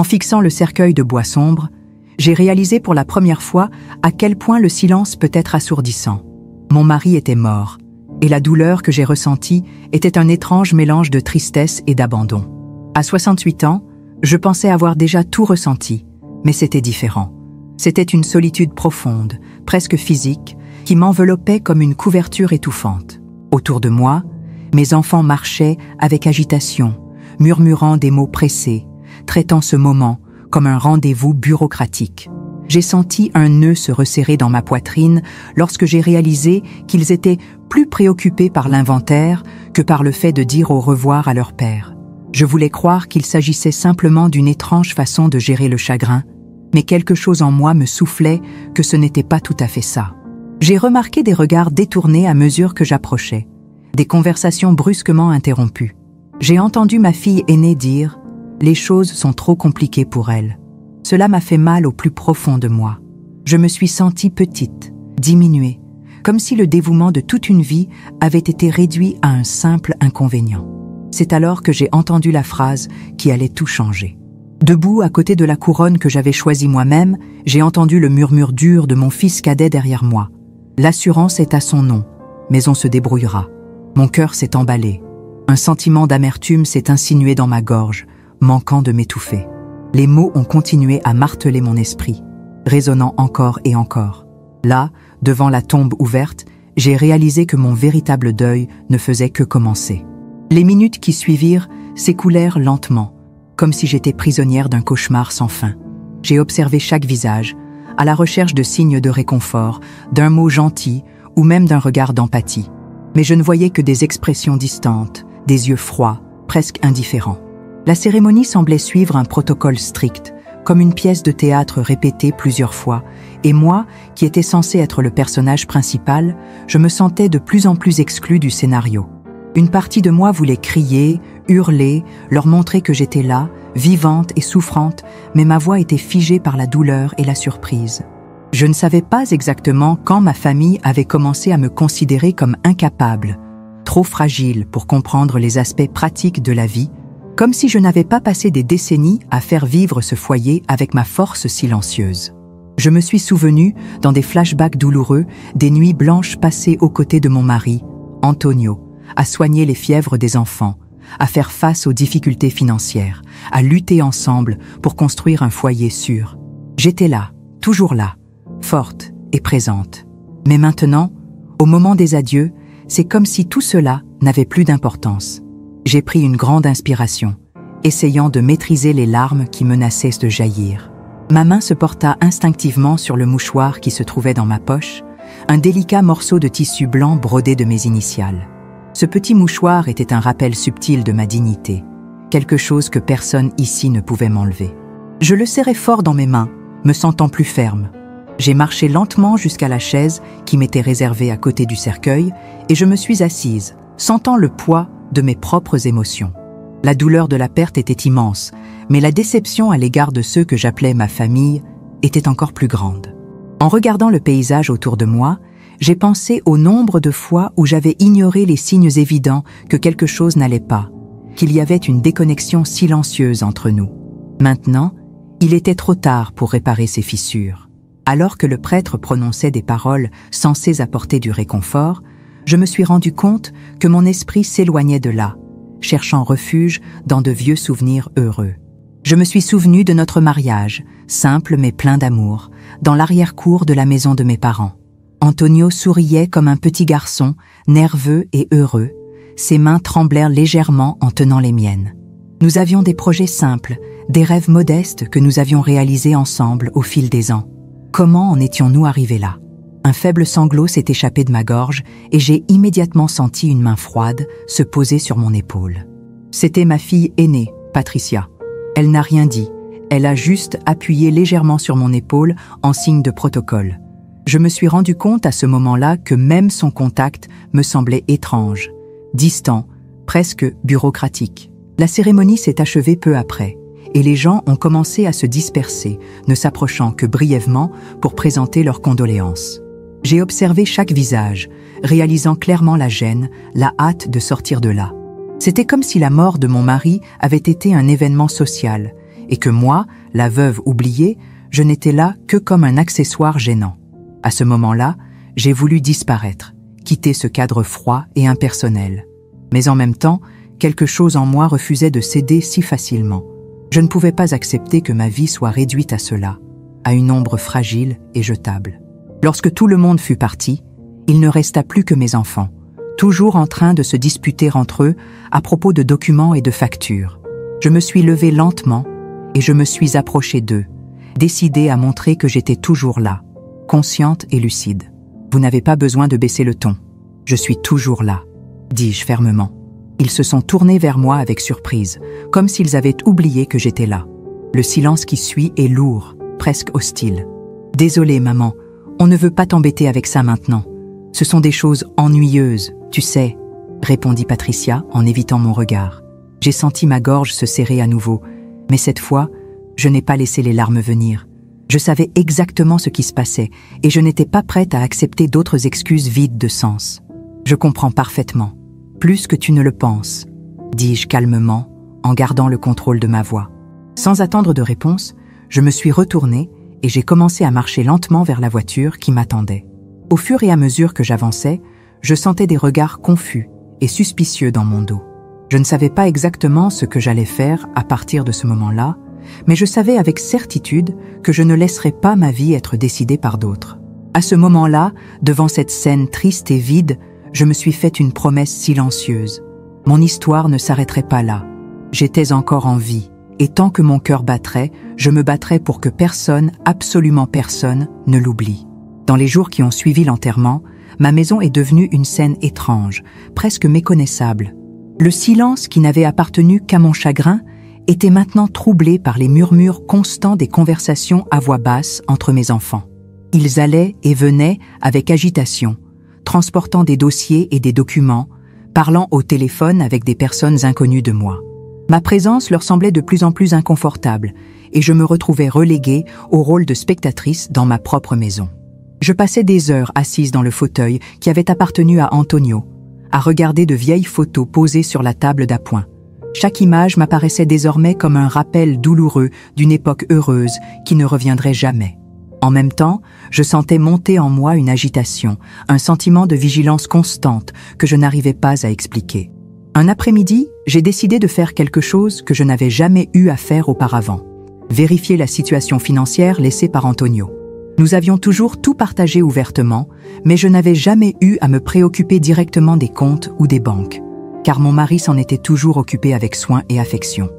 En fixant le cercueil de bois sombre, j'ai réalisé pour la première fois à quel point le silence peut être assourdissant. Mon mari était mort, et la douleur que j'ai ressentie était un étrange mélange de tristesse et d'abandon. À 68 ans, je pensais avoir déjà tout ressenti, mais c'était différent. C'était une solitude profonde, presque physique, qui m'enveloppait comme une couverture étouffante. Autour de moi, mes enfants marchaient avec agitation, murmurant des mots pressés, traitant ce moment comme un rendez-vous bureaucratique. J'ai senti un nœud se resserrer dans ma poitrine lorsque j'ai réalisé qu'ils étaient plus préoccupés par l'inventaire que par le fait de dire au revoir à leur père. Je voulais croire qu'il s'agissait simplement d'une étrange façon de gérer le chagrin, mais quelque chose en moi me soufflait que ce n'était pas tout à fait ça. J'ai remarqué des regards détournés à mesure que j'approchais, des conversations brusquement interrompues. J'ai entendu ma fille aînée dire « Les choses sont trop compliquées pour elle ». Cela m'a fait mal au plus profond de moi. Je me suis sentie petite, diminuée, comme si le dévouement de toute une vie avait été réduit à un simple inconvénient. C'est alors que j'ai entendu la phrase qui allait tout changer. Debout à côté de la couronne que j'avais choisie moi-même, j'ai entendu le murmure dur de mon fils cadet derrière moi. L'assurance est à son nom, mais on se débrouillera. Mon cœur s'est emballé. Un sentiment d'amertume s'est insinué dans ma gorge, manquant de m'étouffer. Les mots ont continué à marteler mon esprit, résonnant encore et encore. Là, devant la tombe ouverte, j'ai réalisé que mon véritable deuil ne faisait que commencer. Les minutes qui suivirent s'écoulèrent lentement, comme si j'étais prisonnière d'un cauchemar sans fin. J'ai observé chaque visage, à la recherche de signes de réconfort, d'un mot gentil ou même d'un regard d'empathie. Mais je ne voyais que des expressions distantes, des yeux froids, presque indifférents. La cérémonie semblait suivre un protocole strict, comme une pièce de théâtre répétée plusieurs fois, et moi, qui étais censé être le personnage principal, je me sentais de plus en plus exclue du scénario. Une partie de moi voulait crier, hurler, leur montrer que j'étais là, vivante et souffrante, mais ma voix était figée par la douleur et la surprise. Je ne savais pas exactement quand ma famille avait commencé à me considérer comme incapable, trop fragile pour comprendre les aspects pratiques de la vie, comme si je n'avais pas passé des décennies à faire vivre ce foyer avec ma force silencieuse. Je me suis souvenue, dans des flashbacks douloureux, des nuits blanches passées aux côtés de mon mari, Antonio, à soigner les fièvres des enfants, à faire face aux difficultés financières, à lutter ensemble pour construire un foyer sûr. J'étais là, toujours là, forte et présente. Mais maintenant, au moment des adieux, c'est comme si tout cela n'avait plus d'importance. J'ai pris une grande inspiration, essayant de maîtriser les larmes qui menaçaient de jaillir. Ma main se porta instinctivement sur le mouchoir qui se trouvait dans ma poche, un délicat morceau de tissu blanc brodé de mes initiales. Ce petit mouchoir était un rappel subtil de ma dignité, quelque chose que personne ici ne pouvait m'enlever. Je le serrai fort dans mes mains, me sentant plus ferme. J'ai marché lentement jusqu'à la chaise qui m'était réservée à côté du cercueil et je me suis assise, sentant le poids de mes propres émotions. La douleur de la perte était immense, mais la déception à l'égard de ceux que j'appelais ma famille était encore plus grande. En regardant le paysage autour de moi, j'ai pensé au nombre de fois où j'avais ignoré les signes évidents que quelque chose n'allait pas, qu'il y avait une déconnexion silencieuse entre nous. Maintenant, il était trop tard pour réparer ces fissures. Alors que le prêtre prononçait des paroles censées apporter du réconfort, je me suis rendu compte que mon esprit s'éloignait de là, cherchant refuge dans de vieux souvenirs heureux. Je me suis souvenu de notre mariage, simple mais plein d'amour, dans l'arrière-cour de la maison de mes parents. Antonio souriait comme un petit garçon, nerveux et heureux. Ses mains tremblèrent légèrement en tenant les miennes. Nous avions des projets simples, des rêves modestes que nous avions réalisés ensemble au fil des ans. Comment en étions-nous arrivés là ? Un faible sanglot s'est échappé de ma gorge et j'ai immédiatement senti une main froide se poser sur mon épaule. C'était ma fille aînée, Patricia. Elle n'a rien dit, elle a juste appuyé légèrement sur mon épaule en signe de protocole. Je me suis rendu compte à ce moment-là que même son contact me semblait étrange, distant, presque bureaucratique. La cérémonie s'est achevée peu après, et les gens ont commencé à se disperser, ne s'approchant que brièvement pour présenter leurs condoléances. J'ai observé chaque visage, réalisant clairement la gêne, la hâte de sortir de là. C'était comme si la mort de mon mari avait été un événement social, et que moi, la veuve oubliée, je n'étais là que comme un accessoire gênant. À ce moment-là, j'ai voulu disparaître, quitter ce cadre froid et impersonnel. Mais en même temps, quelque chose en moi refusait de céder si facilement. Je ne pouvais pas accepter que ma vie soit réduite à cela, à une ombre fragile et jetable. Lorsque tout le monde fut parti, il ne resta plus que mes enfants, toujours en train de se disputer entre eux à propos de documents et de factures. Je me suis levée lentement et je me suis approchée d'eux, décidée à montrer que j'étais toujours là, consciente et lucide. « Vous n'avez pas besoin de baisser le ton. Je suis toujours là, » dis-je fermement. Ils se sont tournés vers moi avec surprise, comme s'ils avaient oublié que j'étais là. Le silence qui suit est lourd, presque hostile. « Désolée, maman, on ne veut pas t'embêter avec ça maintenant. Ce sont des choses ennuyeuses, tu sais, » répondit Patricia en évitant mon regard. J'ai senti ma gorge se serrer à nouveau, mais cette fois, je n'ai pas laissé les larmes venir. Je savais exactement ce qui se passait et je n'étais pas prête à accepter d'autres excuses vides de sens. « Je comprends parfaitement, plus que tu ne le penses, » dis-je calmement en gardant le contrôle de ma voix. Sans attendre de réponse, je me suis retournée et j'ai commencé à marcher lentement vers la voiture qui m'attendait. Au fur et à mesure que j'avançais, je sentais des regards confus et suspicieux dans mon dos. Je ne savais pas exactement ce que j'allais faire à partir de ce moment-là, mais je savais avec certitude que je ne laisserais pas ma vie être décidée par d'autres. À ce moment-là, devant cette scène triste et vide, je me suis fait une promesse silencieuse. Mon histoire ne s'arrêterait pas là. J'étais encore en vie, et tant que mon cœur battrait, je me battrais pour que personne, absolument personne, ne l'oublie. Dans les jours qui ont suivi l'enterrement, ma maison est devenue une scène étrange, presque méconnaissable. Le silence qui n'avait appartenu qu'à mon chagrin était maintenant troublé par les murmures constants des conversations à voix basse entre mes enfants. Ils allaient et venaient avec agitation, transportant des dossiers et des documents, parlant au téléphone avec des personnes inconnues de moi. Ma présence leur semblait de plus en plus inconfortable et je me retrouvais reléguée au rôle de spectatrice dans ma propre maison. Je passais des heures assise dans le fauteuil qui avait appartenu à Antonio, à regarder de vieilles photos posées sur la table d'appoint. Chaque image m'apparaissait désormais comme un rappel douloureux d'une époque heureuse qui ne reviendrait jamais. En même temps, je sentais monter en moi une agitation, un sentiment de vigilance constante que je n'arrivais pas à expliquer. Un après-midi, j'ai décidé de faire quelque chose que je n'avais jamais eu à faire auparavant. Vérifier la situation financière laissée par Antonio. Nous avions toujours tout partagé ouvertement, mais je n'avais jamais eu à me préoccuper directement des comptes ou des banques, car mon mari s'en était toujours occupé avec soin et affection.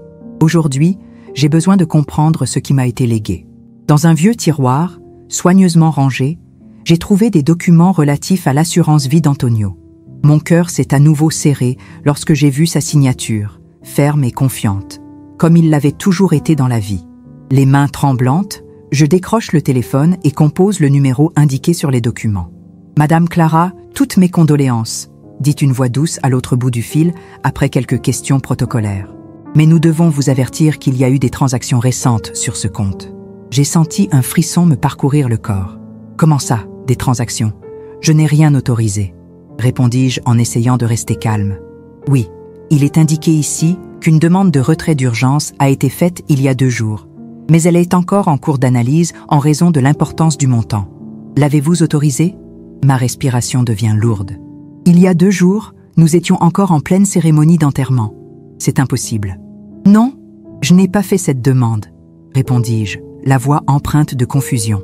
Aujourd'hui, j'ai besoin de comprendre ce qui m'a été légué. Dans un vieux tiroir, soigneusement rangé, j'ai trouvé des documents relatifs à l'assurance vie d'Antonio. Mon cœur s'est à nouveau serré lorsque j'ai vu sa signature, ferme et confiante, comme il l'avait toujours été dans la vie. Les mains tremblantes, je décroche le téléphone et compose le numéro indiqué sur les documents. « Madame Clara, toutes mes condoléances », dit une voix douce à l'autre bout du fil après quelques questions protocolaires. « Mais nous devons vous avertir qu'il y a eu des transactions récentes sur ce compte. » J'ai senti un frisson me parcourir le corps. « Comment ça, des transactions? Je n'ai rien autorisé. » répondis-je en essayant de rester calme. « Oui, il est indiqué ici qu'une demande de retrait d'urgence a été faite il y a 2 jours. Mais elle est encore en cours d'analyse en raison de l'importance du montant. L'avez-vous autorisé? » Ma respiration devient lourde. « Il y a 2 jours, nous étions encore en pleine cérémonie d'enterrement. C'est impossible. »« Non, je n'ai pas fait cette demande, » répondis-je, la voix empreinte de confusion.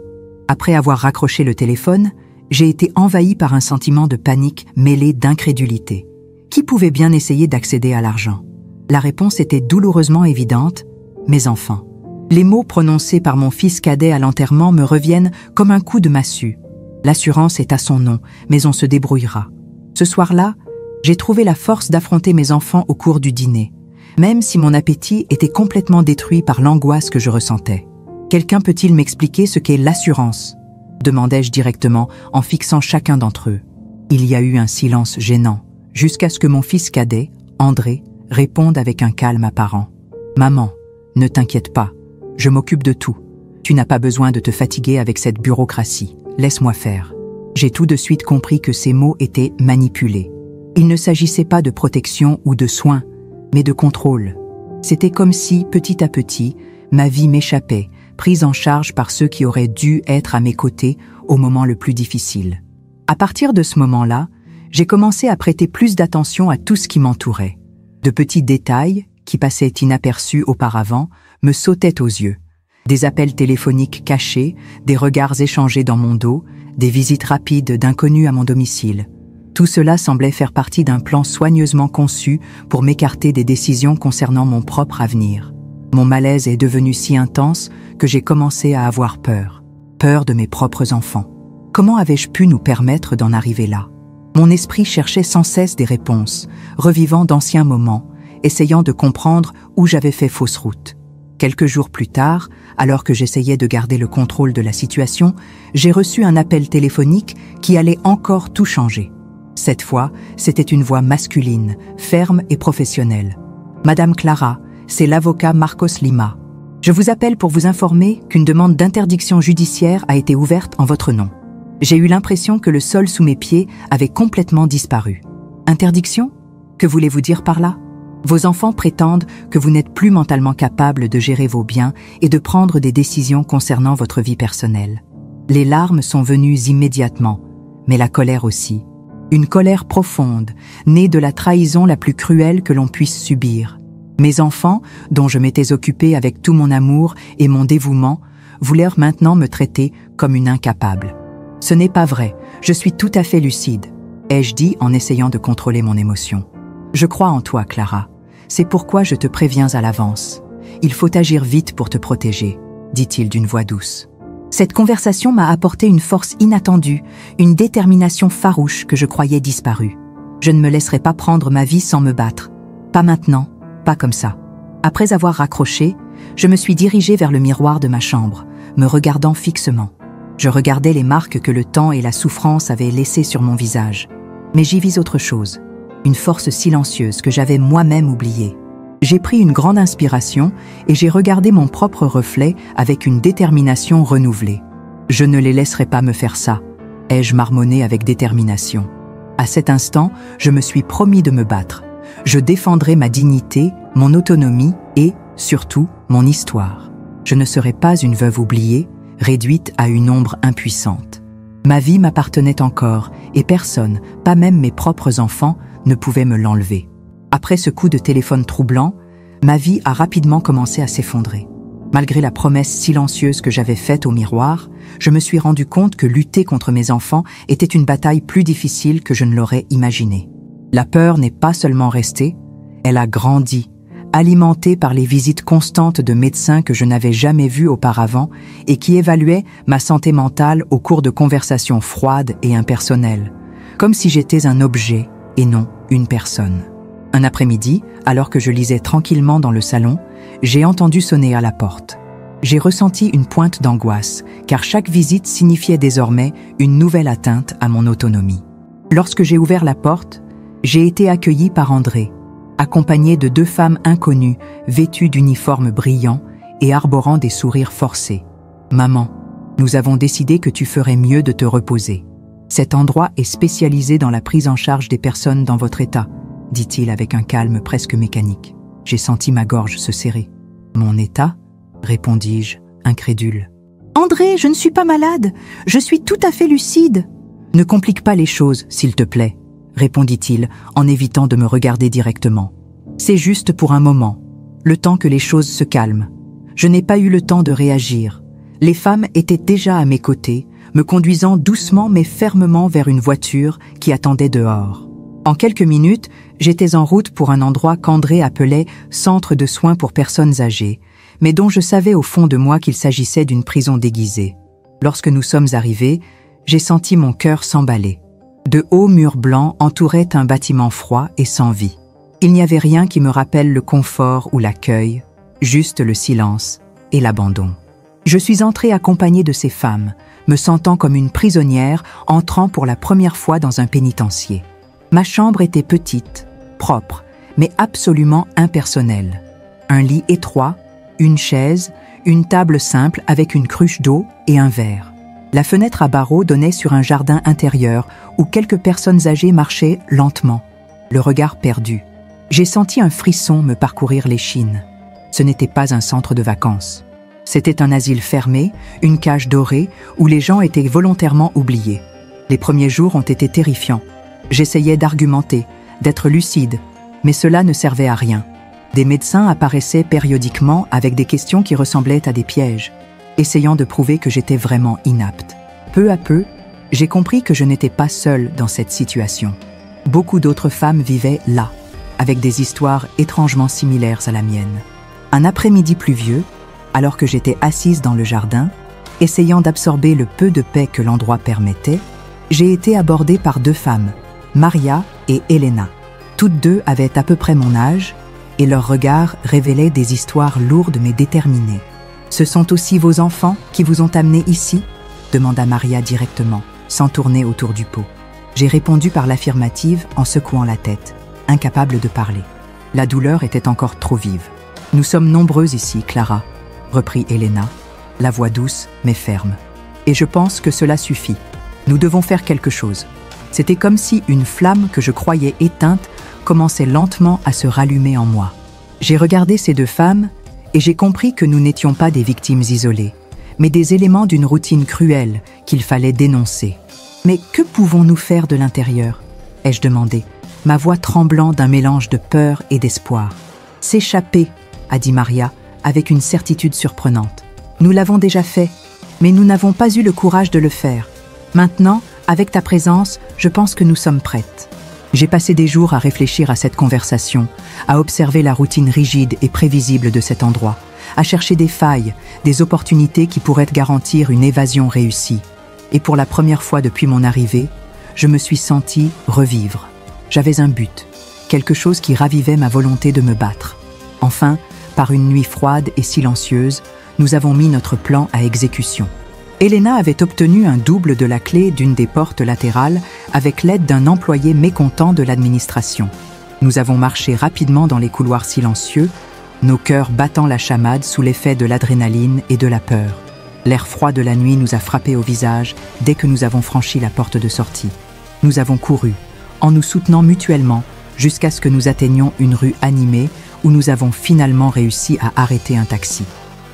Après avoir raccroché le téléphone, j'ai été envahie par un sentiment de panique mêlé d'incrédulité. Qui pouvait bien essayer d'accéder à l'argent? La réponse était douloureusement évidente, mes enfants. Les mots prononcés par mon fils cadet à l'enterrement me reviennent comme un coup de massue. L'assurance est à son nom, mais on se débrouillera. Ce soir-là, j'ai trouvé la force d'affronter mes enfants au cours du dîner, même si mon appétit était complètement détruit par l'angoisse que je ressentais. « Quelqu'un peut-il m'expliquer ce qu'est l'assurance ?» demandai-je directement en fixant chacun d'entre eux. Il y a eu un silence gênant, jusqu'à ce que mon fils cadet, André, réponde avec un calme apparent. « Maman, ne t'inquiète pas. Je m'occupe de tout. Tu n'as pas besoin de te fatiguer avec cette bureaucratie. Laisse-moi faire. » J'ai tout de suite compris que ces mots étaient manipulés. Il ne s'agissait pas de protection ou de soins, mais de contrôle. C'était comme si, petit à petit, Ma vie m'échappait, prise en charge par ceux qui auraient dû être à mes côtés au moment le plus difficile. À partir de ce moment-là, j'ai commencé à prêter plus d'attention à tout ce qui m'entourait. De petits détails, qui passaient inaperçus auparavant, me sautaient aux yeux. Des appels téléphoniques cachés, des regards échangés dans mon dos, des visites rapides d'inconnus à mon domicile. Tout cela semblait faire partie d'un plan soigneusement conçu pour m'écarter des décisions concernant mon propre avenir. Mon malaise est devenu si intense que j'ai commencé à avoir peur. Peur de mes propres enfants. Comment avais-je pu nous permettre d'en arriver là? Mon esprit cherchait sans cesse des réponses, revivant d'anciens moments, essayant de comprendre où j'avais fait fausse route. Quelques jours plus tard, alors que j'essayais de garder le contrôle de la situation, j'ai reçu un appel téléphonique qui allait encore tout changer. Cette fois, c'était une voix masculine, ferme et professionnelle. « Madame Clara, c'est l'avocat Marcos Lima. Je vous appelle pour vous informer qu'une demande d'interdiction judiciaire a été ouverte en votre nom. J'ai eu l'impression que le sol sous mes pieds avait complètement disparu. Interdiction? Que voulez-vous dire par là? Vos enfants prétendent que vous n'êtes plus mentalement capable de gérer vos biens et de prendre des décisions concernant votre vie personnelle. Les larmes sont venues immédiatement, mais la colère aussi. Une colère profonde, née de la trahison la plus cruelle que l'on puisse subir. Mes enfants, dont je m'étais occupée avec tout mon amour et mon dévouement, voulurent maintenant me traiter comme une incapable. Ce n'est pas vrai, je suis tout à fait lucide, ai-je dit en essayant de contrôler mon émotion. Je crois en toi, Clara. C'est pourquoi je te préviens à l'avance. Il faut agir vite pour te protéger, dit-il d'une voix douce. Cette conversation m'a apporté une force inattendue, une détermination farouche que je croyais disparue. Je ne me laisserai pas prendre ma vie sans me battre. Pas maintenant, pas comme ça. Après avoir raccroché, je me suis dirigée vers le miroir de ma chambre, me regardant fixement. Je regardais les marques que le temps et la souffrance avaient laissées sur mon visage. Mais j'y vis autre chose, une force silencieuse que j'avais moi-même oubliée. J'ai pris une grande inspiration et j'ai regardé mon propre reflet avec une détermination renouvelée. Je ne les laisserai pas me faire ça, ai-je marmonné avec détermination. À cet instant, je me suis promis de me battre. Je défendrai ma dignité, mon autonomie et, surtout, mon histoire. Je ne serai pas une veuve oubliée, réduite à une ombre impuissante. Ma vie m'appartenait encore et personne, pas même mes propres enfants, ne pouvait me l'enlever. Après ce coup de téléphone troublant, ma vie a rapidement commencé à s'effondrer. Malgré la promesse silencieuse que j'avais faite au miroir, je me suis rendu compte que lutter contre mes enfants était une bataille plus difficile que je ne l'aurais imaginé. La peur n'est pas seulement restée, elle a grandi, alimentée par les visites constantes de médecins que je n'avais jamais vus auparavant et qui évaluaient ma santé mentale au cours de conversations froides et impersonnelles, comme si j'étais un objet et non une personne. Un après-midi, alors que je lisais tranquillement dans le salon, j'ai entendu sonner à la porte. J'ai ressenti une pointe d'angoisse, car chaque visite signifiait désormais une nouvelle atteinte à mon autonomie. Lorsque j'ai ouvert la porte, j'ai été accueillie par André, accompagnée de 2 femmes inconnues, vêtues d'uniformes brillants et arborant des sourires forcés. « Maman, nous avons décidé que tu ferais mieux de te reposer. Cet endroit est spécialisé dans la prise en charge des personnes dans votre état, dit-il avec un calme presque mécanique. J'ai senti ma gorge se serrer. Mon état ? Répondis-je, incrédule. André, je ne suis pas malade. Je suis tout à fait lucide. Ne complique pas les choses, s'il te plaît, répondit-il en évitant de me regarder directement. C'est juste pour un moment, le temps que les choses se calment. Je n'ai pas eu le temps de réagir. Les femmes étaient déjà à mes côtés, me conduisant doucement mais fermement vers une voiture qui attendait dehors. En quelques minutes, j'étais en route pour un endroit qu'André appelait « centre de soins pour personnes âgées », mais dont je savais au fond de moi qu'il s'agissait d'une prison déguisée. Lorsque nous sommes arrivés, j'ai senti mon cœur s'emballer. De hauts murs blancs entouraient un bâtiment froid et sans vie. Il n'y avait rien qui me rappelle le confort ou l'accueil, juste le silence et l'abandon. Je suis entrée accompagnée de ces femmes, me sentant comme une prisonnière entrant pour la première fois dans un pénitencier. Ma chambre était petite, propre, mais absolument impersonnelle. Un lit étroit, une chaise, une table simple avec une cruche d'eau et un verre. La fenêtre à barreaux donnait sur un jardin intérieur où quelques personnes âgées marchaient lentement, le regard perdu. J'ai senti un frisson me parcourir l'échine. Ce n'était pas un centre de vacances. C'était un asile fermé, une cage dorée, où les gens étaient volontairement oubliés. Les premiers jours ont été terrifiants. J'essayais d'argumenter, d'être lucide, mais cela ne servait à rien. Des médecins apparaissaient périodiquement avec des questions qui ressemblaient à des pièges, essayant de prouver que j'étais vraiment inapte. Peu à peu, j'ai compris que je n'étais pas seule dans cette situation. Beaucoup d'autres femmes vivaient là, avec des histoires étrangement similaires à la mienne. Un après-midi pluvieux, alors que j'étais assise dans le jardin, essayant d'absorber le peu de paix que l'endroit permettait, j'ai été abordée par 2 femmes, Maria et Elena. Toutes 2 avaient à peu près mon âge, et leurs regards révélaient des histoires lourdes mais déterminées. « Ce sont aussi vos enfants qui vous ont amenés ici ?» demanda Maria directement, sans tourner autour du pot. J'ai répondu par l'affirmative en secouant la tête, incapable de parler. La douleur était encore trop vive. « Nous sommes nombreuses ici, Clara », reprit Elena, la voix douce mais ferme. « Et je pense que cela suffit. Nous devons faire quelque chose. » C'était comme si une flamme que je croyais éteinte commençait lentement à se rallumer en moi. J'ai regardé ces 2 femmes et j'ai compris que nous n'étions pas des victimes isolées, mais des éléments d'une routine cruelle qu'il fallait dénoncer. « Mais que pouvons-nous faire de l'intérieur ?» ai-je demandé, ma voix tremblant d'un mélange de peur et d'espoir. « S'échapper », a dit Maria, avec une certitude surprenante. « Nous l'avons déjà fait, mais nous n'avons pas eu le courage de le faire. Maintenant, avec ta présence, je pense que nous sommes prêtes. » J'ai passé des jours à réfléchir à cette conversation, à observer la routine rigide et prévisible de cet endroit, à chercher des failles, des opportunités qui pourraient garantir une évasion réussie. Et pour la première fois depuis mon arrivée, je me suis sentie revivre. J'avais un but, quelque chose qui ravivait ma volonté de me battre. Enfin, par une nuit froide et silencieuse, nous avons mis notre plan à exécution. Elena avait obtenu un double de la clé d'une des portes latérales avec l'aide d'un employé mécontent de l'administration. Nous avons marché rapidement dans les couloirs silencieux, nos cœurs battant la chamade sous l'effet de l'adrénaline et de la peur. L'air froid de la nuit nous a frappés au visage dès que nous avons franchi la porte de sortie. Nous avons couru, en nous soutenant mutuellement, jusqu'à ce que nous atteignions une rue animée où nous avons finalement réussi à arrêter un taxi.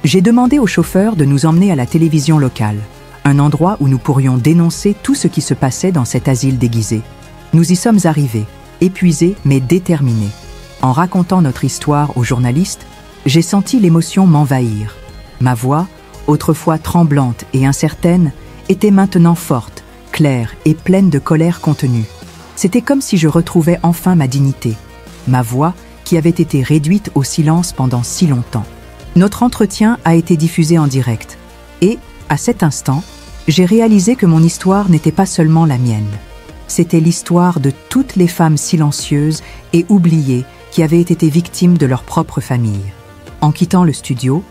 J'ai demandé au chauffeur de nous emmener à la télévision locale, un endroit où nous pourrions dénoncer tout ce qui se passait dans cet asile déguisé. Nous y sommes arrivés, épuisés mais déterminés. En racontant notre histoire aux journalistes, j'ai senti l'émotion m'envahir. Ma voix, autrefois tremblante et incertaine, était maintenant forte, claire et pleine de colère contenue. C'était comme si je retrouvais enfin ma dignité, ma voix qui avait été réduite au silence pendant si longtemps. Notre entretien a été diffusé en direct et, à cet instant, j'ai réalisé que mon histoire n'était pas seulement la mienne. C'était l'histoire de toutes les femmes silencieuses et oubliées qui avaient été victimes de leur propre famille. En quittant le studio,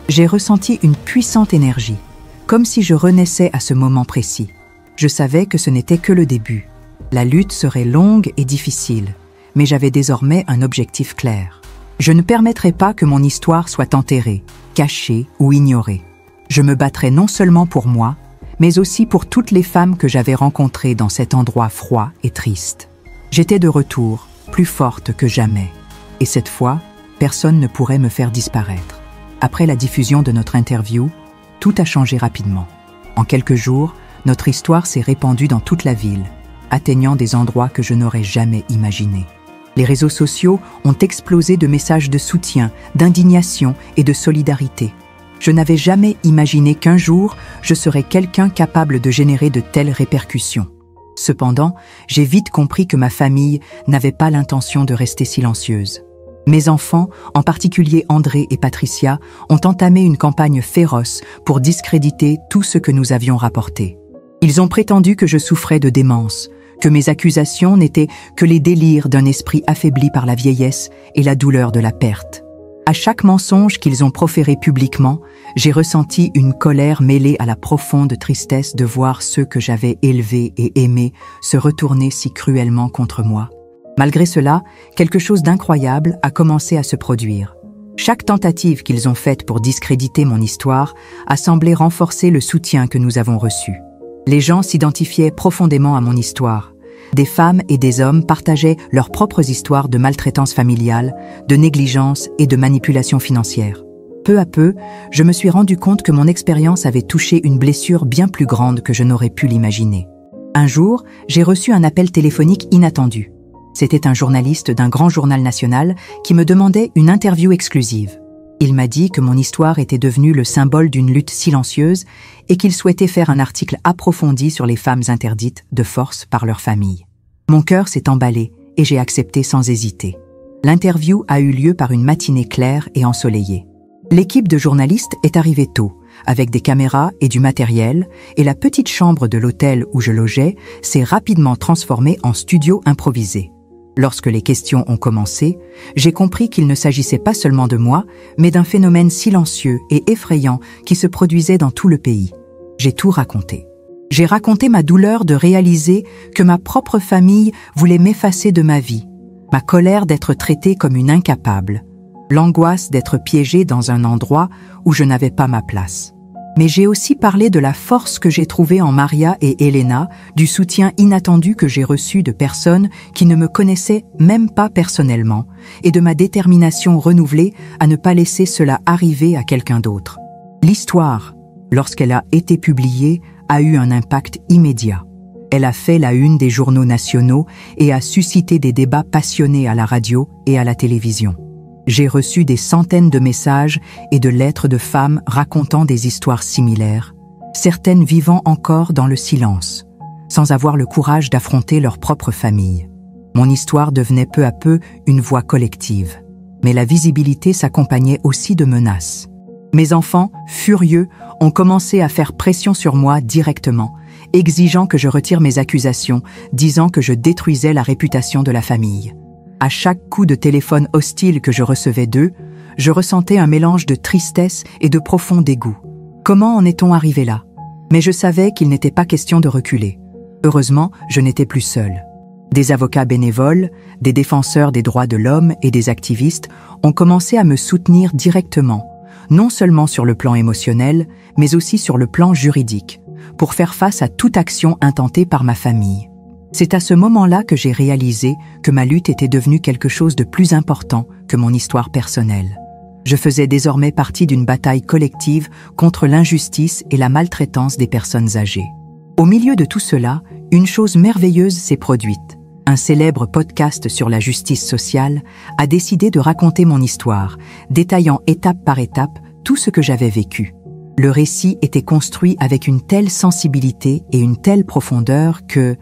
j'ai ressenti une puissante énergie, comme si je renaissais à ce moment précis. Je savais que ce n'était que le début. La lutte serait longue et difficile, mais j'avais désormais un objectif clair. Je ne permettrai pas que mon histoire soit enterrée, cachée ou ignorée. Je me battrai non seulement pour moi, mais aussi pour toutes les femmes que j'avais rencontrées dans cet endroit froid et triste. J'étais de retour, plus forte que jamais. Et cette fois, personne ne pourrait me faire disparaître. Après la diffusion de notre interview, tout a changé rapidement. En quelques jours, notre histoire s'est répandue dans toute la ville, atteignant des endroits que je n'aurais jamais imaginés. Les réseaux sociaux ont explosé de messages de soutien, d'indignation et de solidarité. Je n'avais jamais imaginé qu'un jour, je serais quelqu'un capable de générer de telles répercussions. Cependant, j'ai vite compris que ma famille n'avait pas l'intention de rester silencieuse. Mes enfants, en particulier André et Patricia, ont entamé une campagne féroce pour discréditer tout ce que nous avions rapporté. Ils ont prétendu que je souffrais de démence, que mes accusations n'étaient que les délires d'un esprit affaibli par la vieillesse et la douleur de la perte. À chaque mensonge qu'ils ont proféré publiquement, j'ai ressenti une colère mêlée à la profonde tristesse de voir ceux que j'avais élevés et aimés se retourner si cruellement contre moi. Malgré cela, quelque chose d'incroyable a commencé à se produire. Chaque tentative qu'ils ont faite pour discréditer mon histoire a semblé renforcer le soutien que nous avons reçu. Les gens s'identifiaient profondément à mon histoire, Des femmes et des hommes partageaient leurs propres histoires de maltraitance familiale, de négligence et de manipulation financière. Peu à peu, je me suis rendu compte que mon expérience avait touché une blessure bien plus grande que je n'aurais pu l'imaginer. Un jour, j'ai reçu un appel téléphonique inattendu. C'était un journaliste d'un grand journal national qui me demandait une interview exclusive. Il m'a dit que mon histoire était devenue le symbole d'une lutte silencieuse et qu'il souhaitait faire un article approfondi sur les femmes interdites de force par leur famille. Mon cœur s'est emballé et j'ai accepté sans hésiter. L'interview a eu lieu par une matinée claire et ensoleillée. L'équipe de journalistes est arrivée tôt, avec des caméras et du matériel, et la petite chambre de l'hôtel où je logeais s'est rapidement transformée en studio improvisé. Lorsque les questions ont commencé, j'ai compris qu'il ne s'agissait pas seulement de moi, mais d'un phénomène silencieux et effrayant qui se produisait dans tout le pays. J'ai tout raconté. J'ai raconté ma douleur de réaliser que ma propre famille voulait m'effacer de ma vie, ma colère d'être traitée comme une incapable, l'angoisse d'être piégée dans un endroit où je n'avais pas ma place. Mais j'ai aussi parlé de la force que j'ai trouvée en Maria et Elena, du soutien inattendu que j'ai reçu de personnes qui ne me connaissaient même pas personnellement, et de ma détermination renouvelée à ne pas laisser cela arriver à quelqu'un d'autre. L'histoire, lorsqu'elle a été publiée, a eu un impact immédiat. Elle a fait la une des journaux nationaux et a suscité des débats passionnés à la radio et à la télévision. J'ai reçu des centaines de messages et de lettres de femmes racontant des histoires similaires, certaines vivant encore dans le silence, sans avoir le courage d'affronter leur propre famille. Mon histoire devenait peu à peu une voix collective, mais la visibilité s'accompagnait aussi de menaces. Mes enfants, furieux, ont commencé à faire pression sur moi directement, exigeant que je retire mes accusations, disant que je détruisais la réputation de la famille. À chaque coup de téléphone hostile que je recevais d'eux, je ressentais un mélange de tristesse et de profond dégoût. Comment en est-on arrivé là? Mais je savais qu'il n'était pas question de reculer. Heureusement, je n'étais plus seule. Des avocats bénévoles, des défenseurs des droits de l'homme et des activistes ont commencé à me soutenir directement, non seulement sur le plan émotionnel, mais aussi sur le plan juridique, pour faire face à toute action intentée par ma famille. C'est à ce moment-là que j'ai réalisé que ma lutte était devenue quelque chose de plus important que mon histoire personnelle. Je faisais désormais partie d'une bataille collective contre l'injustice et la maltraitance des personnes âgées. Au milieu de tout cela, une chose merveilleuse s'est produite. Un célèbre podcast sur la justice sociale a décidé de raconter mon histoire, détaillant étape par étape tout ce que j'avais vécu. Le récit était construit avec une telle sensibilité et une telle profondeur que,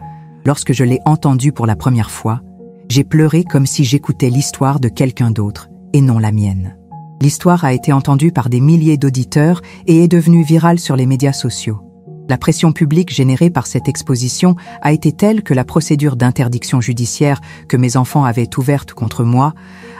lorsque je l'ai entendu pour la première fois, j'ai pleuré comme si j'écoutais l'histoire de quelqu'un d'autre et non la mienne. L'histoire a été entendue par des milliers d'auditeurs et est devenue virale sur les médias sociaux. La pression publique générée par cette exposition a été telle que la procédure d'interdiction judiciaire que mes enfants avaient ouverte contre moi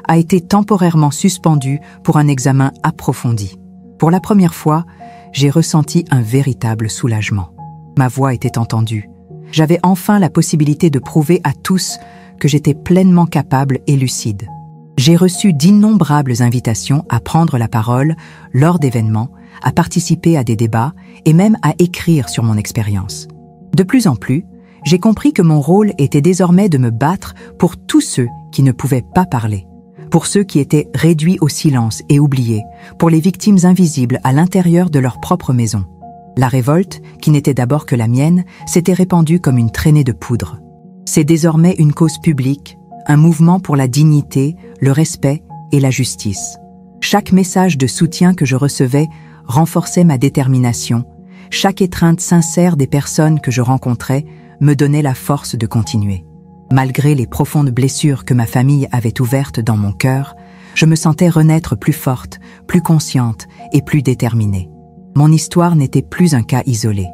a été temporairement suspendue pour un examen approfondi. Pour la première fois, j'ai ressenti un véritable soulagement. Ma voix était entendue. J'avais enfin la possibilité de prouver à tous que j'étais pleinement capable et lucide. J'ai reçu d'innombrables invitations à prendre la parole lors d'événements, à participer à des débats et même à écrire sur mon expérience. De plus en plus, j'ai compris que mon rôle était désormais de me battre pour tous ceux qui ne pouvaient pas parler, pour ceux qui étaient réduits au silence et oubliés, pour les victimes invisibles à l'intérieur de leur propre maison. La révolte, qui n'était d'abord que la mienne, s'était répandue comme une traînée de poudre. C'est désormais une cause publique, un mouvement pour la dignité, le respect et la justice. Chaque message de soutien que je recevais renforçait ma détermination. Chaque étreinte sincère des personnes que je rencontrais me donnait la force de continuer. Malgré les profondes blessures que ma famille avait ouvertes dans mon cœur, je me sentais renaître plus forte, plus consciente et plus déterminée. Mon histoire n'était plus un cas isolé.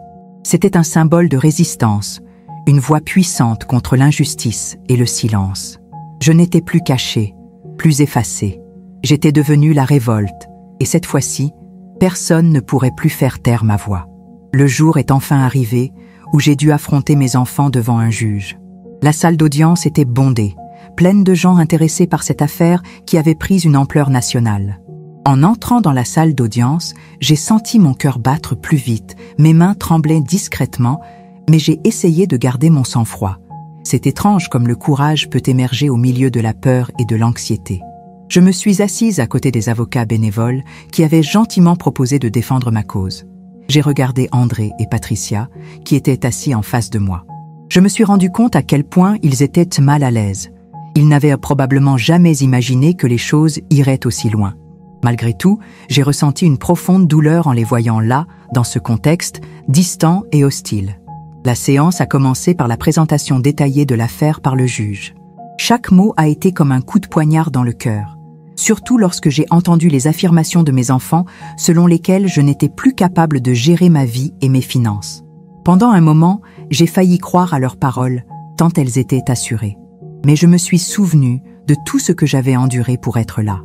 C'était un symbole de résistance, une voix puissante contre l'injustice et le silence. Je n'étais plus cachée, plus effacée. J'étais devenue la révolte, et cette fois-ci, personne ne pourrait plus faire taire ma voix. Le jour est enfin arrivé où j'ai dû affronter mes enfants devant un juge. La salle d'audience était bondée, pleine de gens intéressés par cette affaire qui avait pris une ampleur nationale. En entrant dans la salle d'audience, j'ai senti mon cœur battre plus vite, mes mains tremblaient discrètement, mais j'ai essayé de garder mon sang-froid. C'est étrange comme le courage peut émerger au milieu de la peur et de l'anxiété. Je me suis assise à côté des avocats bénévoles qui avaient gentiment proposé de défendre ma cause. J'ai regardé André et Patricia, qui étaient assis en face de moi. Je me suis rendu compte à quel point ils étaient mal à l'aise. Ils n'avaient probablement jamais imaginé que les choses iraient aussi loin. Malgré tout, j'ai ressenti une profonde douleur en les voyant là, dans ce contexte, distant et hostile. La séance a commencé par la présentation détaillée de l'affaire par le juge. Chaque mot a été comme un coup de poignard dans le cœur, surtout lorsque j'ai entendu les affirmations de mes enfants selon lesquelles je n'étais plus capable de gérer ma vie et mes finances. Pendant un moment, j'ai failli croire à leurs paroles, tant elles étaient assurées. Mais je me suis souvenue de tout ce que j'avais enduré pour être là.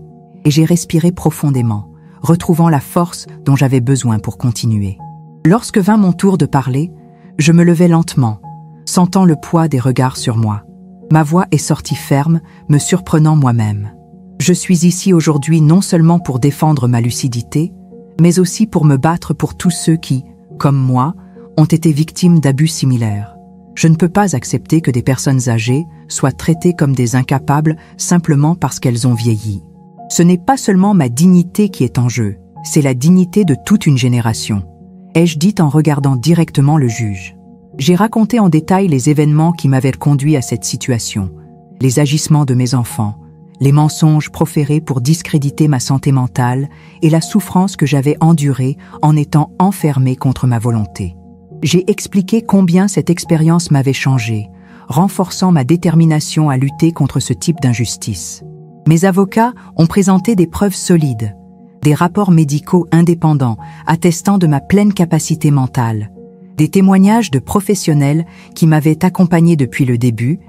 Et j'ai respiré profondément, retrouvant la force dont j'avais besoin pour continuer. Lorsque vint mon tour de parler, je me levai lentement, sentant le poids des regards sur moi. Ma voix est sortie ferme, me surprenant moi-même. Je suis ici aujourd'hui non seulement pour défendre ma lucidité, mais aussi pour me battre pour tous ceux qui, comme moi, ont été victimes d'abus similaires. Je ne peux pas accepter que des personnes âgées soient traitées comme des incapables simplement parce qu'elles ont vieilli. Ce n'est pas seulement ma dignité qui est en jeu, c'est la dignité de toute une génération, ai-je dit en regardant directement le juge. J'ai raconté en détail les événements qui m'avaient conduit à cette situation, les agissements de mes enfants, les mensonges proférés pour discréditer ma santé mentale et la souffrance que j'avais endurée en étant enfermée contre ma volonté. J'ai expliqué combien cette expérience m'avait changé, renforçant ma détermination à lutter contre ce type d'injustice. Mes avocats ont présenté des preuves solides, des rapports médicaux indépendants attestant de ma pleine capacité mentale, des témoignages de professionnels qui m'avaient accompagné depuis le début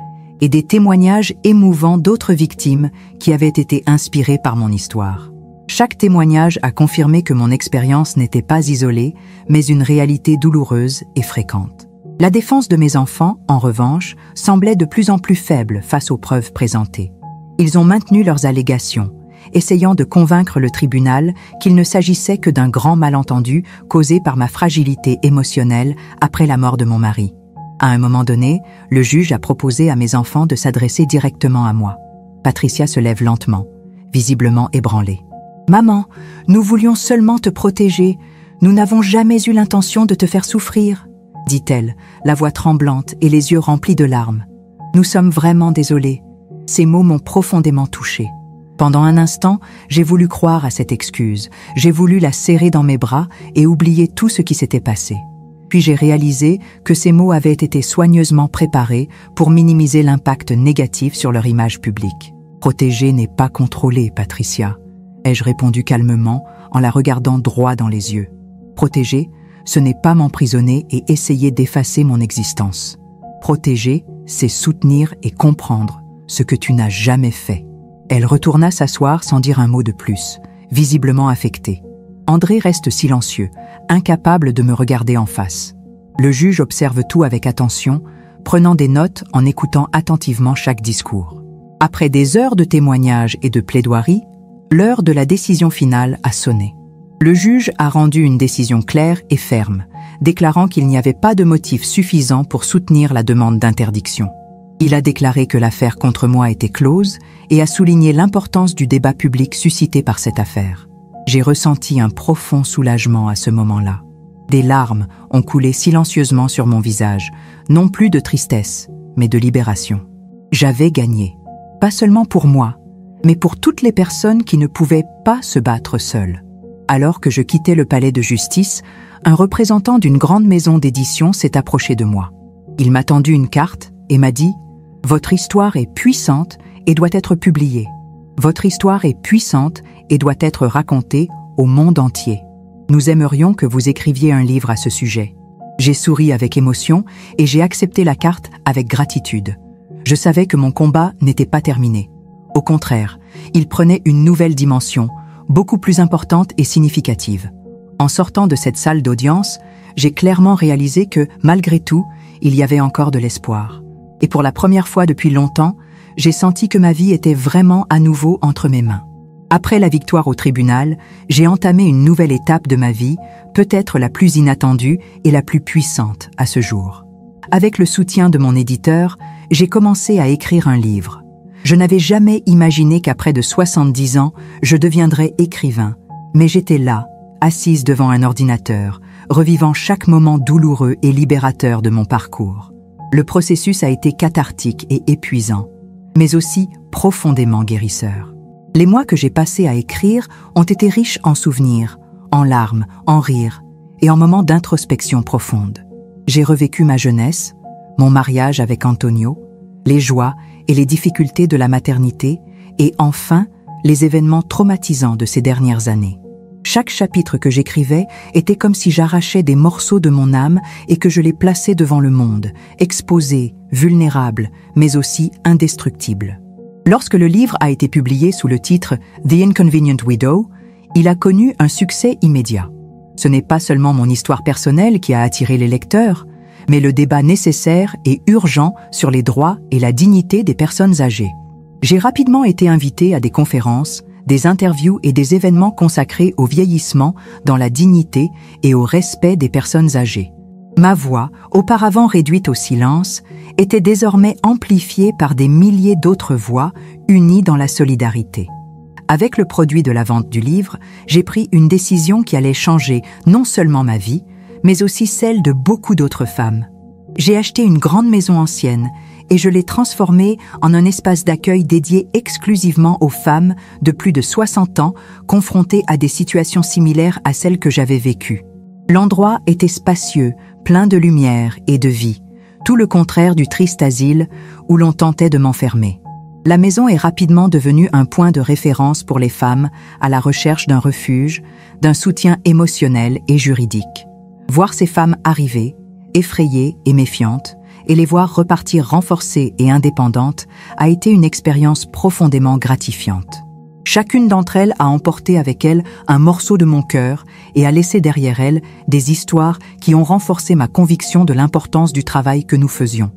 et des témoignages émouvants d'autres victimes qui avaient été inspirés par mon histoire. Chaque témoignage a confirmé que mon expérience n'était pas isolée, mais une réalité douloureuse et fréquente. La défense de mes enfants, en revanche, semblait de plus en plus faible face aux preuves présentées. Ils ont maintenu leurs allégations, essayant de convaincre le tribunal qu'il ne s'agissait que d'un grand malentendu causé par ma fragilité émotionnelle après la mort de mon mari. À un moment donné, le juge a proposé à mes enfants de s'adresser directement à moi. Patricia se lève lentement, visiblement ébranlée. « Maman, nous voulions seulement te protéger. Nous n'avons jamais eu l'intention de te faire souffrir, » dit-elle, la voix tremblante et les yeux remplis de larmes. « Nous sommes vraiment désolés. » Ces mots m'ont profondément touchée. Pendant un instant, j'ai voulu croire à cette excuse. J'ai voulu la serrer dans mes bras et oublier tout ce qui s'était passé. Puis j'ai réalisé que ces mots avaient été soigneusement préparés pour minimiser l'impact négatif sur leur image publique. « Protéger n'est pas contrôler, Patricia », ai-je répondu calmement en la regardant droit dans les yeux. « Protéger, ce n'est pas m'emprisonner et essayer d'effacer mon existence. Protéger, c'est soutenir et comprendre ce que tu n'as jamais fait. » Elle retourna s'asseoir sans dire un mot de plus, visiblement affectée. André reste silencieux, incapable de me regarder en face. Le juge observe tout avec attention, prenant des notes en écoutant attentivement chaque discours. Après des heures de témoignages et de plaidoiries, l'heure de la décision finale a sonné. Le juge a rendu une décision claire et ferme, déclarant qu'il n'y avait pas de motif suffisant pour soutenir la demande d'interdiction. Il a déclaré que l'affaire contre moi était close et a souligné l'importance du débat public suscité par cette affaire. J'ai ressenti un profond soulagement à ce moment-là. Des larmes ont coulé silencieusement sur mon visage, non plus de tristesse, mais de libération. J'avais gagné, pas seulement pour moi, mais pour toutes les personnes qui ne pouvaient pas se battre seules. Alors que je quittais le palais de justice, un représentant d'une grande maison d'édition s'est approché de moi. Il m'a tendu une carte et m'a dit « Votre histoire est puissante et doit être publiée. Votre histoire est puissante et doit être racontée au monde entier. Nous aimerions que vous écriviez un livre à ce sujet. » J'ai souri avec émotion et j'ai accepté la carte avec gratitude. Je savais que mon combat n'était pas terminé. Au contraire, il prenait une nouvelle dimension, beaucoup plus importante et significative. En sortant de cette salle d'audience, j'ai clairement réalisé que, malgré tout, il y avait encore de l'espoir. Et pour la première fois depuis longtemps, j'ai senti que ma vie était vraiment à nouveau entre mes mains. Après la victoire au tribunal, j'ai entamé une nouvelle étape de ma vie, peut-être la plus inattendue et la plus puissante à ce jour. Avec le soutien de mon éditeur, j'ai commencé à écrire un livre. Je n'avais jamais imaginé qu'après de 70 ans, je deviendrais écrivain. Mais j'étais là, assise devant un ordinateur, revivant chaque moment douloureux et libérateur de mon parcours. Le processus a été cathartique et épuisant, mais aussi profondément guérisseur. Les mois que j'ai passés à écrire ont été riches en souvenirs, en larmes, en rires et en moments d'introspection profonde. J'ai revécu ma jeunesse, mon mariage avec Antonio, les joies et les difficultés de la maternité et enfin les événements traumatisants de ces dernières années. Chaque chapitre que j'écrivais était comme si j'arrachais des morceaux de mon âme et que je les plaçais devant le monde, exposés, vulnérables, mais aussi indestructibles. Lorsque le livre a été publié sous le titre The Inconvenient Widow, il a connu un succès immédiat. Ce n'est pas seulement mon histoire personnelle qui a attiré les lecteurs, mais le débat nécessaire et urgent sur les droits et la dignité des personnes âgées. J'ai rapidement été invitée à des conférences, des interviews et des événements consacrés au vieillissement dans la dignité et au respect des personnes âgées. Ma voix, auparavant réduite au silence, était désormais amplifiée par des milliers d'autres voix unies dans la solidarité. Avec le produit de la vente du livre, j'ai pris une décision qui allait changer non seulement ma vie, mais aussi celle de beaucoup d'autres femmes. J'ai acheté une grande maison ancienne et je l'ai transformée en un espace d'accueil dédié exclusivement aux femmes de plus de 60 ans confrontées à des situations similaires à celles que j'avais vécues. L'endroit était spacieux, plein de lumière et de vie, tout le contraire du triste asile où l'on tentait de m'enfermer. La maison est rapidement devenue un point de référence pour les femmes à la recherche d'un refuge, d'un soutien émotionnel et juridique. Voir ces femmes arriver, effrayées et méfiantes, et les voir repartir renforcées et indépendantes a été une expérience profondément gratifiante. Chacune d'entre elles a emporté avec elle un morceau de mon cœur et a laissé derrière elle des histoires qui ont renforcé ma conviction de l'importance du travail que nous faisions.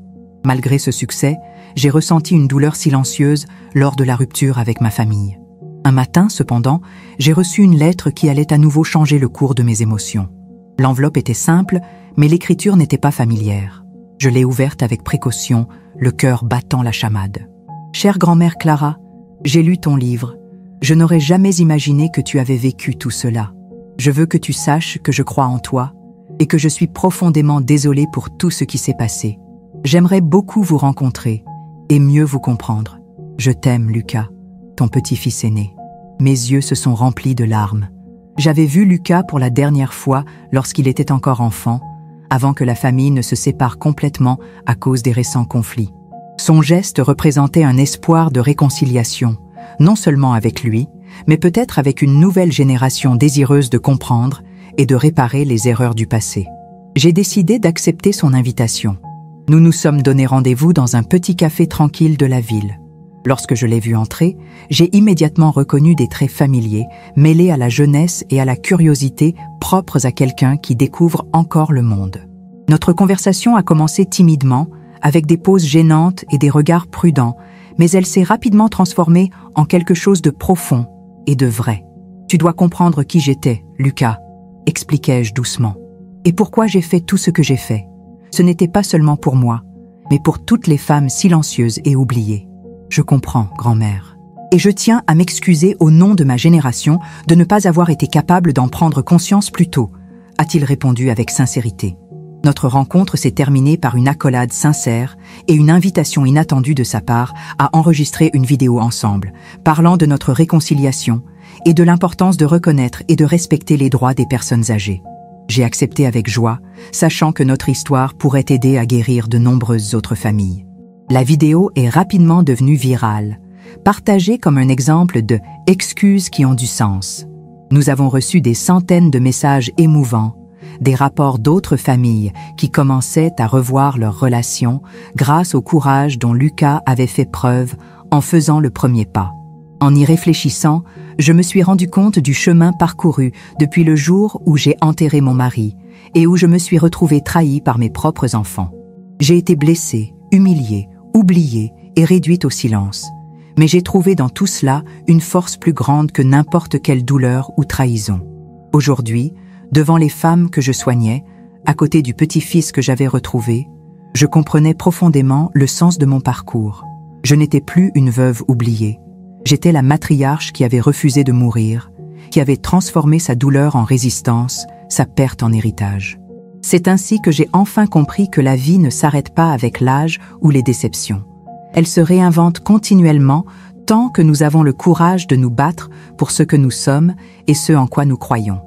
Malgré ce succès, j'ai ressenti une douleur silencieuse lors de la rupture avec ma famille. Un matin, cependant, j'ai reçu une lettre qui allait à nouveau changer le cours de mes émotions. L'enveloppe était simple, mais l'écriture n'était pas familière. Je l'ai ouverte avec précaution, le cœur battant la chamade. « Chère grand-mère Clara, j'ai lu ton livre. Je n'aurais jamais imaginé que tu avais vécu tout cela. Je veux que tu saches que je crois en toi et que je suis profondément désolée pour tout ce qui s'est passé. J'aimerais beaucoup vous rencontrer et mieux vous comprendre. Je t'aime, Lucas, ton petit-fils aîné. » Mes yeux se sont remplis de larmes. J'avais vu Lucas pour la dernière fois lorsqu'il était encore enfant, avant que la famille ne se sépare complètement à cause des récents conflits. Son geste représentait un espoir de réconciliation, non seulement avec lui, mais peut-être avec une nouvelle génération désireuse de comprendre et de réparer les erreurs du passé. J'ai décidé d'accepter son invitation. Nous nous sommes donné rendez-vous dans un petit café tranquille de la ville. Lorsque je l'ai vu entrer, j'ai immédiatement reconnu des traits familiers, mêlés à la jeunesse et à la curiosité propres à quelqu'un qui découvre encore le monde. Notre conversation a commencé timidement, avec des pauses gênantes et des regards prudents, mais elle s'est rapidement transformée en quelque chose de profond et de vrai. « Tu dois comprendre qui j'étais, Lucas », expliquai-je doucement. « Et pourquoi j'ai fait tout ce que j'ai fait. Ce n'était pas seulement pour moi, mais pour toutes les femmes silencieuses et oubliées. Je comprends, grand-mère. Et je tiens à m'excuser au nom de ma génération de ne pas avoir été capable d'en prendre conscience plus tôt, a-t-il répondu avec sincérité. Notre rencontre s'est terminée par une accolade sincère et une invitation inattendue de sa part à enregistrer une vidéo ensemble, parlant de notre réconciliation et de l'importance de reconnaître et de respecter les droits des personnes âgées. J'ai accepté avec joie, sachant que notre histoire pourrait aider à guérir de nombreuses autres familles. La vidéo est rapidement devenue virale, partagée comme un exemple de « excuses qui ont du sens ». Nous avons reçu des centaines de messages émouvants, des rapports d'autres familles qui commençaient à revoir leurs relations grâce au courage dont Lucas avait fait preuve en faisant le premier pas. En y réfléchissant, je me suis rendu compte du chemin parcouru depuis le jour où j'ai enterré mon mari et où je me suis retrouvée trahie par mes propres enfants. J'ai été blessée, humiliée, oubliée et réduite au silence. Mais j'ai trouvé dans tout cela une force plus grande que n'importe quelle douleur ou trahison. Aujourd'hui, devant les femmes que je soignais, à côté du petit-fils que j'avais retrouvé, Je comprenais profondément le sens de mon parcours. Je n'étais plus une veuve oubliée. J'étais la matriarche qui avait refusé de mourir, qui avait transformé sa douleur en résistance, sa perte en héritage. C'est ainsi que j'ai enfin compris que la vie ne s'arrête pas avec l'âge ou les déceptions. Elle se réinvente continuellement tant que nous avons le courage de nous battre pour ce que nous sommes et ce en quoi nous croyons.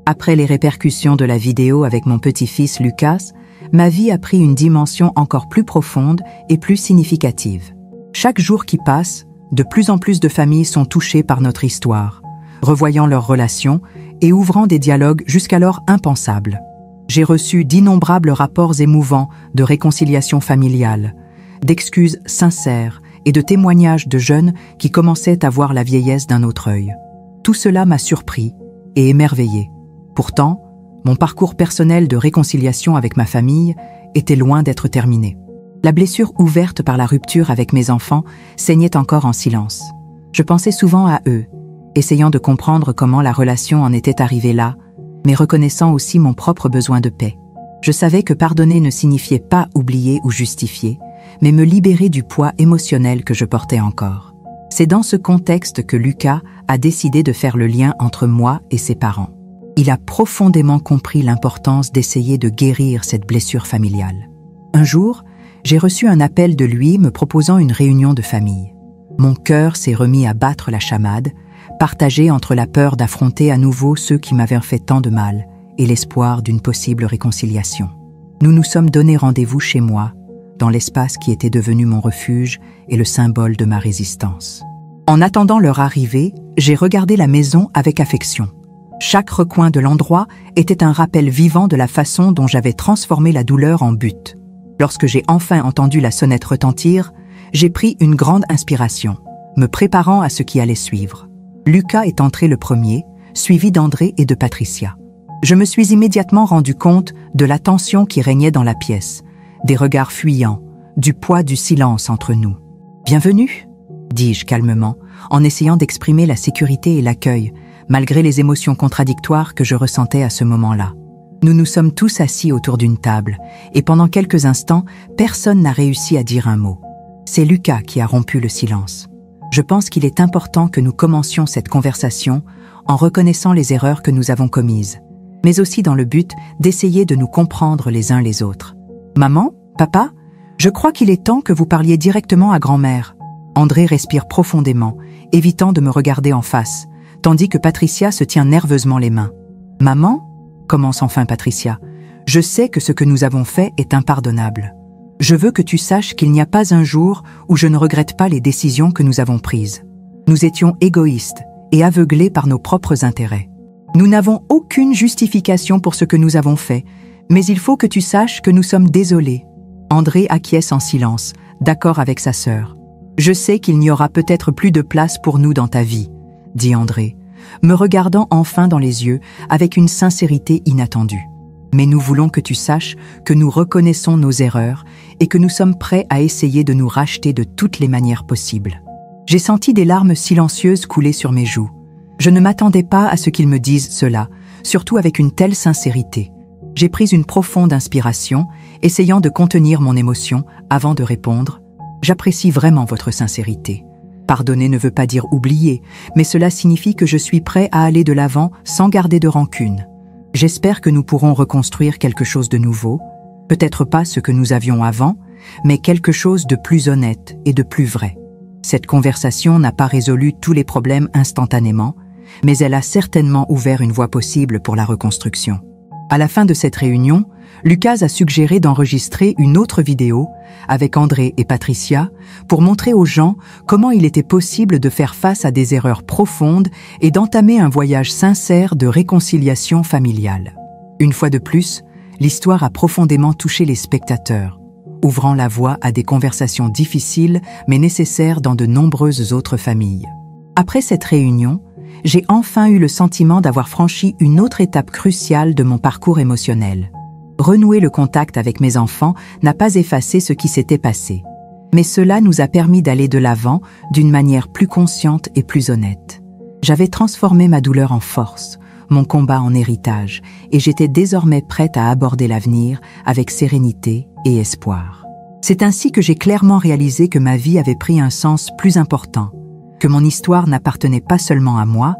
Après les répercussions de la vidéo avec mon petit-fils Lucas, ma vie a pris une dimension encore plus profonde et plus significative. Chaque jour qui passe, de plus en plus de familles sont touchées par notre histoire, revoyant leurs relations et ouvrant des dialogues jusqu'alors impensables. J'ai reçu d'innombrables rapports émouvants de réconciliation familiale, d'excuses sincères et de témoignages de jeunes qui commençaient à voir la vieillesse d'un autre œil. Tout cela m'a surpris et émerveillé. Pourtant, mon parcours personnel de réconciliation avec ma famille était loin d'être terminé. La blessure ouverte par la rupture avec mes enfants saignait encore en silence. Je pensais souvent à eux, essayant de comprendre comment la relation en était arrivée là, mais reconnaissant aussi mon propre besoin de paix. Je savais que pardonner ne signifiait pas oublier ou justifier, mais me libérer du poids émotionnel que je portais encore. C'est dans ce contexte que Lucas a décidé de faire le lien entre moi et ses parents. Il a profondément compris l'importance d'essayer de guérir cette blessure familiale. Un jour, j'ai reçu un appel de lui me proposant une réunion de famille. Mon cœur s'est remis à battre la chamade, partagé entre la peur d'affronter à nouveau ceux qui m'avaient fait tant de mal et l'espoir d'une possible réconciliation. Nous nous sommes donné rendez-vous chez moi, dans l'espace qui était devenu mon refuge et le symbole de ma résistance. En attendant leur arrivée, j'ai regardé la maison avec affection. Chaque recoin de l'endroit était un rappel vivant de la façon dont j'avais transformé la douleur en but. Lorsque j'ai enfin entendu la sonnette retentir, j'ai pris une grande inspiration, me préparant à ce qui allait suivre. Lucas est entré le premier, suivi d'André et de Patricia. Je me suis immédiatement rendu compte de la tension qui régnait dans la pièce, des regards fuyants, du poids du silence entre nous. « Bienvenue » dis-je calmement, en essayant d'exprimer la sécurité et l'accueil, malgré les émotions contradictoires que je ressentais à ce moment-là. Nous nous sommes tous assis autour d'une table, et pendant quelques instants, personne n'a réussi à dire un mot. C'est Lucas qui a rompu le silence. Je pense qu'il est important que nous commencions cette conversation en reconnaissant les erreurs que nous avons commises, mais aussi dans le but d'essayer de nous comprendre les uns les autres. « Maman, papa, je crois qu'il est temps que vous parliez directement à grand-mère. » André respire profondément, évitant de me regarder en face, tandis que Patricia se tient nerveusement les mains. « Maman ?» commence enfin Patricia. « Je sais que ce que nous avons fait est impardonnable. Je veux que tu saches qu'il n'y a pas un jour où je ne regrette pas les décisions que nous avons prises. Nous étions égoïstes et aveuglés par nos propres intérêts. Nous n'avons aucune justification pour ce que nous avons fait, mais il faut que tu saches que nous sommes désolés. » André acquiesce en silence, d'accord avec sa sœur. « Je sais qu'il n'y aura peut-être plus de place pour nous dans ta vie, » dit André, me regardant enfin dans les yeux avec une sincérité inattendue. « Mais nous voulons que tu saches que nous reconnaissons nos erreurs et que nous sommes prêts à essayer de nous racheter de toutes les manières possibles. » J'ai senti des larmes silencieuses couler sur mes joues. Je ne m'attendais pas à ce qu'ils me disent cela, surtout avec une telle sincérité. J'ai pris une profonde inspiration, essayant de contenir mon émotion avant de répondre. « J'apprécie vraiment votre sincérité. Pardonner ne veut pas dire oublier, mais cela signifie que je suis prêt à aller de l'avant sans garder de rancune. J'espère que nous pourrons reconstruire quelque chose de nouveau, peut-être pas ce que nous avions avant, mais quelque chose de plus honnête et de plus vrai. Cette conversation n'a pas résolu tous les problèmes instantanément, mais elle a certainement ouvert une voie possible pour la reconstruction. » À la fin de cette réunion, Lucas a suggéré d'enregistrer une autre vidéo avec André et Patricia pour montrer aux gens comment il était possible de faire face à des erreurs profondes et d'entamer un voyage sincère de réconciliation familiale. Une fois de plus, l'histoire a profondément touché les spectateurs, ouvrant la voie à des conversations difficiles mais nécessaires dans de nombreuses autres familles. Après cette réunion, j'ai enfin eu le sentiment d'avoir franchi une autre étape cruciale de mon parcours émotionnel. Renouer le contact avec mes enfants n'a pas effacé ce qui s'était passé, mais cela nous a permis d'aller de l'avant d'une manière plus consciente et plus honnête. J'avais transformé ma douleur en force, mon combat en héritage, et j'étais désormais prête à aborder l'avenir avec sérénité et espoir. C'est ainsi que j'ai clairement réalisé que ma vie avait pris un sens plus important, que mon histoire n'appartenait pas seulement à moi,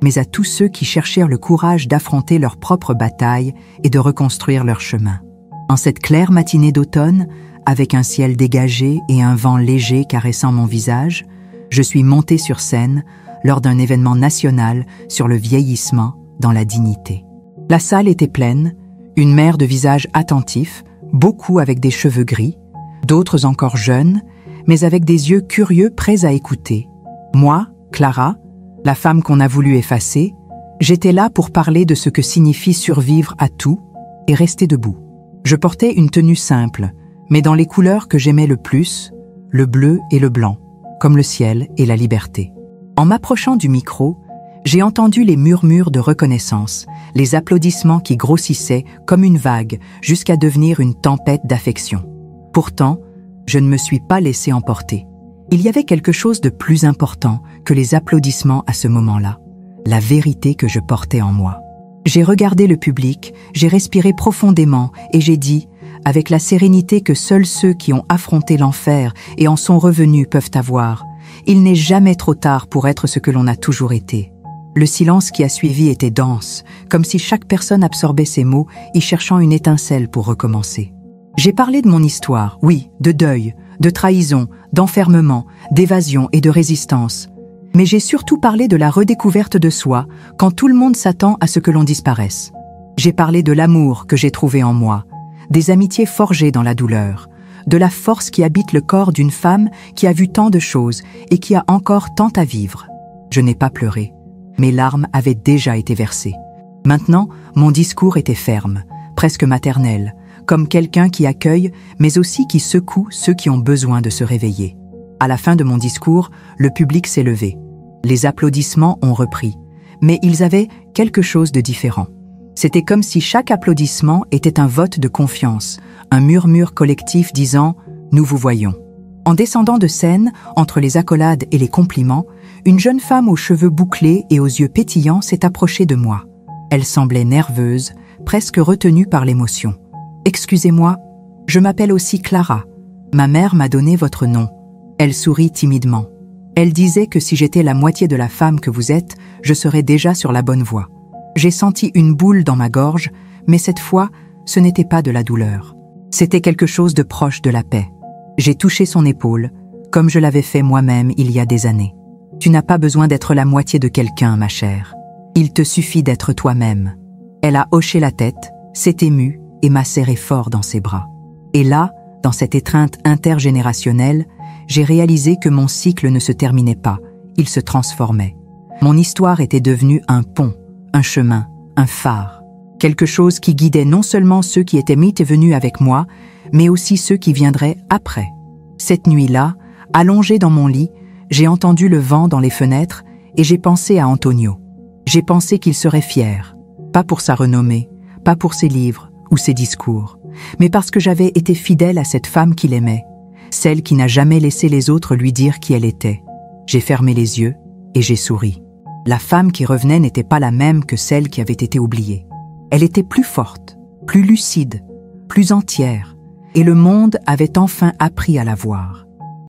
mais à tous ceux qui cherchèrent le courage d'affronter leurs propres batailles et de reconstruire leur chemin. En cette claire matinée d'automne, avec un ciel dégagé et un vent léger caressant mon visage, je suis montée sur scène lors d'un événement national sur le vieillissement dans la dignité. La salle était pleine, une mère de visage attentif, beaucoup avec des cheveux gris, d'autres encore jeunes, mais avec des yeux curieux prêts à écouter. Moi, Clara, la femme qu'on a voulu effacer, j'étais là pour parler de ce que signifie survivre à tout et rester debout. Je portais une tenue simple, mais dans les couleurs que j'aimais le plus, le bleu et le blanc, comme le ciel et la liberté. En m'approchant du micro, j'ai entendu les murmures de reconnaissance, les applaudissements qui grossissaient comme une vague jusqu'à devenir une tempête d'affection. Pourtant, je ne me suis pas laissé emporter. Il y avait quelque chose de plus important que les applaudissements à ce moment-là, la vérité que je portais en moi. J'ai regardé le public, j'ai respiré profondément et j'ai dit, avec la sérénité que seuls ceux qui ont affronté l'enfer et en sont revenus peuvent avoir, il n'est jamais trop tard pour être ce que l'on a toujours été. Le silence qui a suivi était dense, comme si chaque personne absorbait ces mots, y cherchant une étincelle pour recommencer. J'ai parlé de mon histoire, oui, de deuil, de trahison, d'enfermement, d'évasion et de résistance. Mais j'ai surtout parlé de la redécouverte de soi quand tout le monde s'attend à ce que l'on disparaisse. J'ai parlé de l'amour que j'ai trouvé en moi, des amitiés forgées dans la douleur, de la force qui habite le corps d'une femme qui a vu tant de choses et qui a encore tant à vivre. Je n'ai pas pleuré. Mes larmes avaient déjà été versées. Maintenant, mon discours était ferme, presque maternel, comme quelqu'un qui accueille, mais aussi qui secoue ceux qui ont besoin de se réveiller. À la fin de mon discours, le public s'est levé. Les applaudissements ont repris, mais ils avaient quelque chose de différent. C'était comme si chaque applaudissement était un vote de confiance, un murmure collectif disant « Nous vous voyons ». En descendant de scène, entre les accolades et les compliments, une jeune femme aux cheveux bouclés et aux yeux pétillants s'est approchée de moi. Elle semblait nerveuse, presque retenue par l'émotion. « Excusez-moi, je m'appelle aussi Clara. Ma mère m'a donné votre nom. » Elle sourit timidement. Elle disait que si j'étais la moitié de la femme que vous êtes, je serais déjà sur la bonne voie. J'ai senti une boule dans ma gorge, mais cette fois, ce n'était pas de la douleur. C'était quelque chose de proche de la paix. J'ai touché son épaule, comme je l'avais fait moi-même il y a des années. Tu n'as pas besoin d'être la moitié de quelqu'un, ma chère. Il te suffit d'être toi-même. Elle a hoché la tête, s'est émue et m'a serré fort dans ses bras. Et là, dans cette étreinte intergénérationnelle, j'ai réalisé que mon cycle ne se terminait pas, il se transformait. Mon histoire était devenue un pont, un chemin, un phare. Quelque chose qui guidait non seulement ceux qui étaient mis et venus avec moi, mais aussi ceux qui viendraient après. Cette nuit-là, allongée dans mon lit, j'ai entendu le vent dans les fenêtres et j'ai pensé à Antonio. J'ai pensé qu'il serait fier, pas pour sa renommée, pas pour ses livres ou ses discours, mais parce que j'avais été fidèle à cette femme qu'il aimait, celle qui n'a jamais laissé les autres lui dire qui elle était. J'ai fermé les yeux et j'ai souri. La femme qui revenait n'était pas la même que celle qui avait été oubliée. Elle était plus forte, plus lucide, plus entière, et le monde avait enfin appris à la voir.